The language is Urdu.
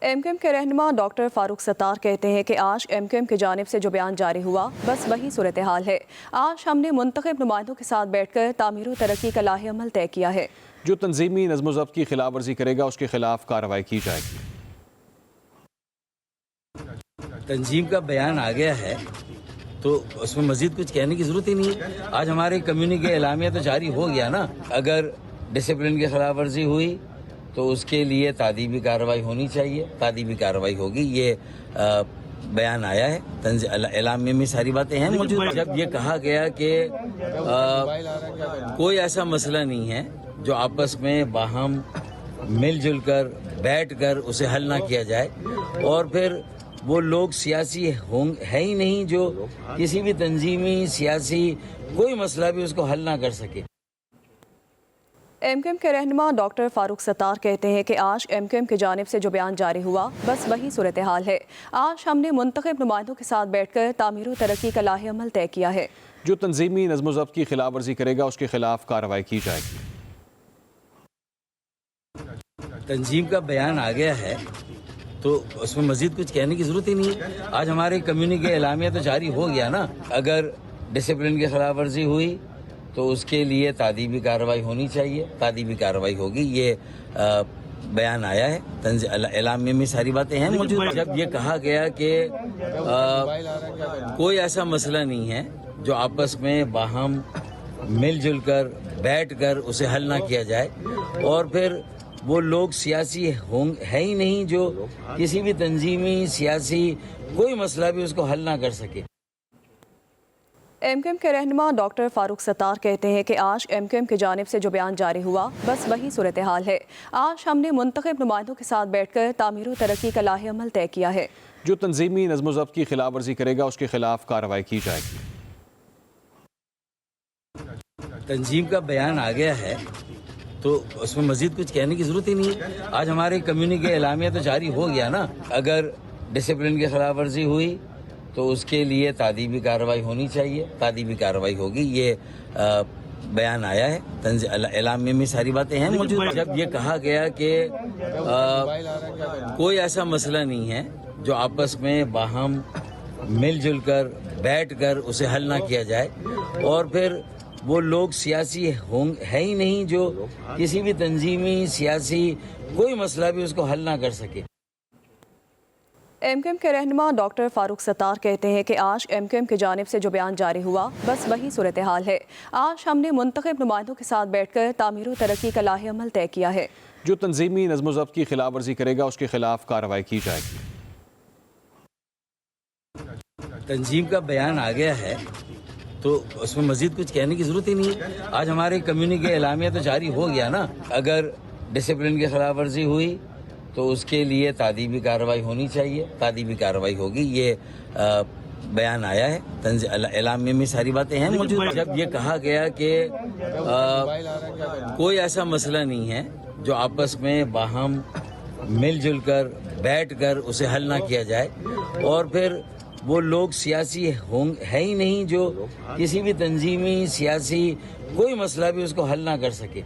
ایم کیو ایم کے رہنما ڈاکٹر فاروق ستار کہتے ہیں کہ آج ایم کیو ایم کی جانب سے جو بیان جاری ہوا بس وہی صورتحال ہے۔ آج ہم نے منتخب نمائندوں کے ساتھ بیٹھ کر تعمیر و ترقی کا لاہ عمل طے کیا ہے۔ جو تنظیمی نظم و ضبط کی خلاف ورزی کرے گا اس کے خلاف کارروائی کی جائے گی۔ تنظیم کا بیان آ گیا ہے تو اس میں مزید کچھ کہنے کی ضرورت ہی نہیں ہے۔ آج ہمارے کمیونٹی اعلامیہ تو جاری ہو گیا نا۔ اگر ڈسپلن کی خلاف ورزی ہوئی تو اس کے لیے تعدیبی کارروائی ہونی چاہیے، تعدیبی کارروائی ہوگی۔ یہ بیان آیا ہے، اعلامیہ میں ساری باتیں ہیں موجود۔ جب یہ کہا گیا کہ کوئی ایسا مسئلہ نہیں ہے جو آپس میں باہم مل جل کر بیٹھ کر اسے حل نہ کیا جائے، اور پھر وہ لوگ سیاسی ہے ہی نہیں جو کسی بھی تنظیمی سیاسی کوئی مسئلہ بھی اس کو حل نہ کر سکے۔ ایم کیو ایم کے رہنما ڈاکٹر فاروق ستار کہتے ہیں کہ آج ایم کیو ایم کی جانب سے جو بیان جاری ہوا بس وہی صورتحال ہے۔ آج ہم نے منتخب نمائندوں کے ساتھ بیٹھ کر تعمیر و ترقی کا لاہ عمل طے کیا ہے۔ جو تنظیمی نظم و ضبط کی خلاف ورزی کرے گا اس کے خلاف کارروائی کی جائے گی۔ تنظیم کا بیان آ گیا ہے تو اس میں مزید کچھ کہنے کی ضرورت ہی نہیں ہے۔ آج ہمارے کمیونٹی اعلامیہ تو جاری ہو گیا نا۔ اگر ڈسپلن کی خلاف ورزی ہوئی تو اس کے لیے تعدیبی کارروائی ہونی چاہیے، تعدیبی کارروائی ہوگی۔ یہ بیان آیا ہے، اعلامیہ میں ساری باتیں ہیں موجود۔ جب یہ کہا گیا کہ کوئی ایسا مسئلہ نہیں ہے جو آپس میں باہم مل جل کر بیٹھ کر اسے حل نہ کیا جائے، اور پھر وہ لوگ سیاسی ہے ہی نہیں جو کسی بھی تنظیمی سیاسی کوئی مسئلہ بھی اس کو حل نہ کر سکے۔ ایم کیو ایم کے رہنما ڈاکٹر فاروق ستار کہتے ہیں کہ آج ایم کیو ایم کی جانب سے جو بیان جاری ہوا بس وہی صورتحال ہے۔ آج ہم نے منتخب نمائندوں کے ساتھ بیٹھ کر تعمیر و ترقی کا لاہ عمل طے کیا ہے۔ جو تنظیمی نظم و ضبط کی خلاف ورزی کرے گا اس کے خلاف کارروائی کی جائے گی۔ تنظیم کا بیان آ گیا ہے تو اس میں مزید کچھ کہنے کی ضرورت ہی نہیں ہے۔ آج ہمارے کمیونٹی اعلامیہ تو جاری ہو گیا نا۔ اگر ڈسپلن کی خلاف ورزی ہوئی تو اس کے لیے تعدیبی کارروائی ہونی چاہیے، تعدیبی کارروائی ہوگی۔ یہ بیان آیا ہے، اعلامیہ میں ساری باتیں ہیں موجود۔ جب یہ کہا گیا کہ کوئی ایسا مسئلہ نہیں ہے جو آپس میں باہم مل جل کر بیٹھ کر اسے حل نہ کیا جائے، اور پھر وہ لوگ سیاسی ہے ہی نہیں جو کسی بھی تنظیمی سیاسی کوئی مسئلہ بھی اس کو حل نہ کر سکے۔ ایم کیو ایم کے رہنما ڈاکٹر فاروق ستار کہتے ہیں کہ آج ایم کیو ایم کی جانب سے جو بیان جاری ہوا بس وہی صورتحال ہے۔ آج ہم نے منتخب نمائندوں کے ساتھ بیٹھ کر تعمیر و ترقی کا لاہ عمل طے کیا ہے۔ جو تنظیمی نظم و ضبط کی خلاف ورزی کرے گا اس کے خلاف کارروائی کی جائے گی۔ تنظیم کا بیان آ گیا ہے تو اس میں مزید کچھ کہنے کی ضرورت ہی نہیں ہے۔ آج ہمارے کمیونٹی اعلامیہ تو جاری ہو گیا نا۔ اگر ڈسپلن کی خلاف ورزی ہوئی تو اس کے لیے تعدیبی کارروائی ہونی چاہیے، تعدیبی کارروائی ہوگی۔ یہ بیان آیا ہے، اعلامیہ میں ساری باتیں ہیں موجود۔ جب یہ کہا گیا کہ کوئی ایسا مسئلہ نہیں ہے جو آپس میں باہم مل جل کر بیٹھ کر اسے حل نہ کیا جائے، اور پھر وہ لوگ سیاسی ہے ہی نہیں جو کسی بھی تنظیمی سیاسی کوئی مسئلہ بھی اس کو حل نہ کر سکے۔